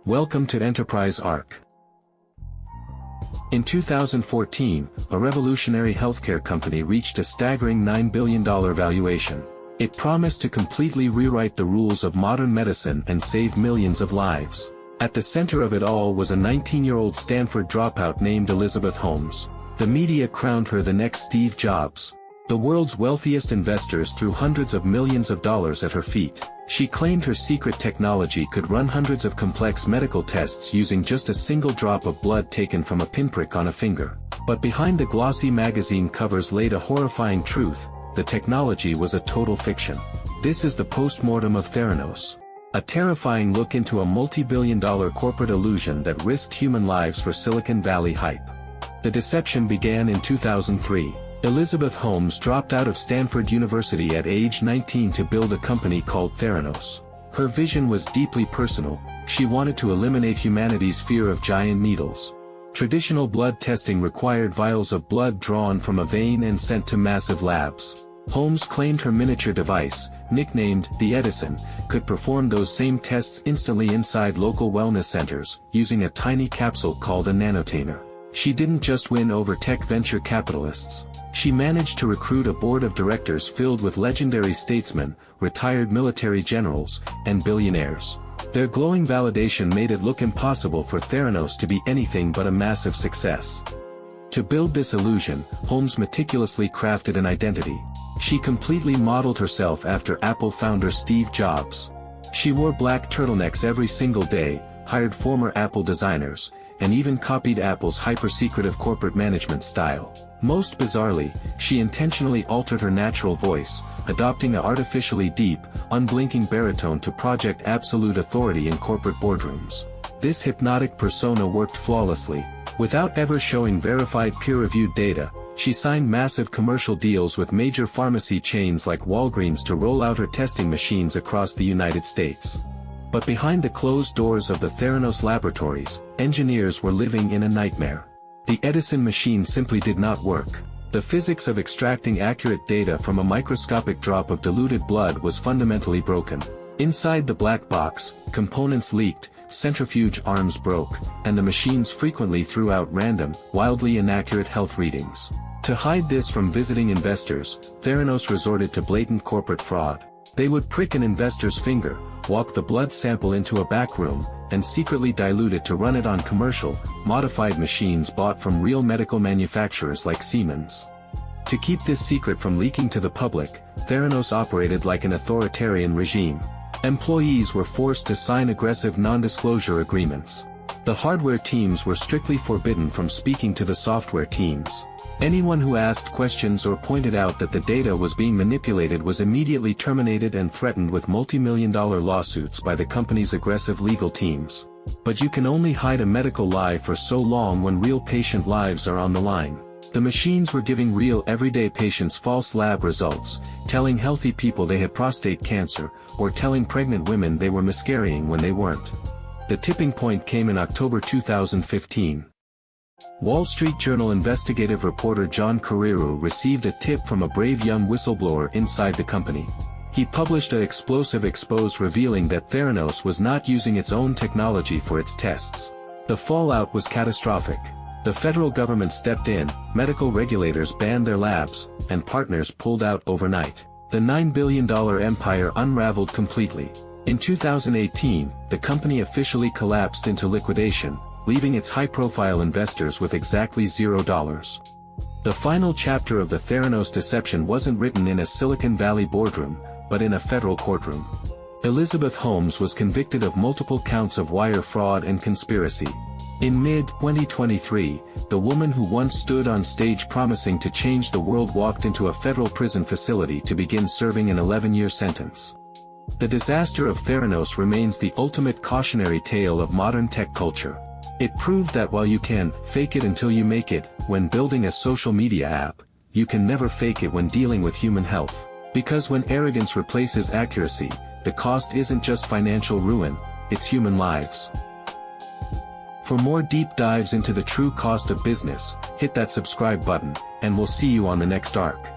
Welcome to Enterprise Arc. In 2014, a revolutionary healthcare company reached a staggering $9 billion valuation. It promised to completely rewrite the rules of modern medicine and save millions of lives. At the center of it all was a 19-year-old Stanford dropout named Elizabeth Holmes. The media crowned her the next Steve Jobs. The world's wealthiest investors threw hundreds of millions of dollars at her feet. She claimed her secret technology could run hundreds of complex medical tests using just a single drop of blood taken from a pinprick on a finger. But behind the glossy magazine covers laid a horrifying truth: the technology was a total fiction. This is the post-mortem of Theranos. A terrifying look into a multi-billion-dollar corporate illusion that risked human lives for Silicon Valley hype. The deception began in 2003. Elizabeth Holmes dropped out of Stanford University at age 19 to build a company called Theranos. Her vision was deeply personal. She wanted to eliminate humanity's fear of giant needles. Traditional blood testing required vials of blood drawn from a vein and sent to massive labs. Holmes claimed her miniature device, nicknamed the Edison, could perform those same tests instantly inside local wellness centers, using a tiny capsule called a nanotainer. She didn't just win over tech venture capitalists. She managed to recruit a board of directors filled with legendary statesmen, retired military generals, and billionaires. Their glowing validation made it look impossible for Theranos to be anything but a massive success. To build this illusion, Holmes meticulously crafted an identity. She completely modeled herself after Apple founder Steve Jobs. She wore black turtlenecks every single day, hired former Apple designers, and even copied Apple's hyper-secretive corporate management style. Most bizarrely, she intentionally altered her natural voice, adopting an artificially deep, unblinking baritone to project absolute authority in corporate boardrooms. This hypnotic persona worked flawlessly. Without ever showing verified peer-reviewed data, she signed massive commercial deals with major pharmacy chains like Walgreens to roll out her testing machines across the United States. But behind the closed doors of the Theranos laboratories, engineers were living in a nightmare. The Edison machine simply did not work. The physics of extracting accurate data from a microscopic drop of diluted blood was fundamentally broken. Inside the black box, components leaked, centrifuge arms broke, and the machines frequently threw out random, wildly inaccurate health readings. To hide this from visiting investors, Theranos resorted to blatant corporate fraud. They would prick an investor's finger, walk the blood sample into a back room, and secretly dilute it to run it on commercial, modified machines bought from real medical manufacturers like Siemens. To keep this secret from leaking to the public, Theranos operated like an authoritarian regime. Employees were forced to sign aggressive non-disclosure agreements. The hardware teams were strictly forbidden from speaking to the software teams. Anyone who asked questions or pointed out that the data was being manipulated was immediately terminated and threatened with multi-million-dollar lawsuits by the company's aggressive legal teams. But you can only hide a medical lie for so long when real patient lives are on the line. The machines were giving real everyday patients false lab results, telling healthy people they had prostate cancer, or telling pregnant women they were miscarrying when they weren't. The tipping point came in October 2015. Wall Street Journal investigative reporter John Carreiro received a tip from a brave young whistleblower inside the company. He published an explosive expose revealing that Theranos was not using its own technology for its tests. The fallout was catastrophic. The federal government stepped in, medical regulators banned their labs, and partners pulled out overnight. The $9 billion empire unraveled completely. In 2018, the company officially collapsed into liquidation, leaving its high-profile investors with exactly $0. The final chapter of the Theranos deception wasn't written in a Silicon Valley boardroom, but in a federal courtroom. Elizabeth Holmes was convicted of multiple counts of wire fraud and conspiracy. In mid-2023, the woman who once stood on stage promising to change the world walked into a federal prison facility to begin serving an 11-year sentence. The disaster of Theranos remains the ultimate cautionary tale of modern tech culture. It proved that while you can fake it until you make it, when building a social media app, you can never fake it when dealing with human health. Because when arrogance replaces accuracy, the cost isn't just financial ruin, it's human lives. For more deep dives into the true cost of business, hit that subscribe button, and we'll see you on the next arc.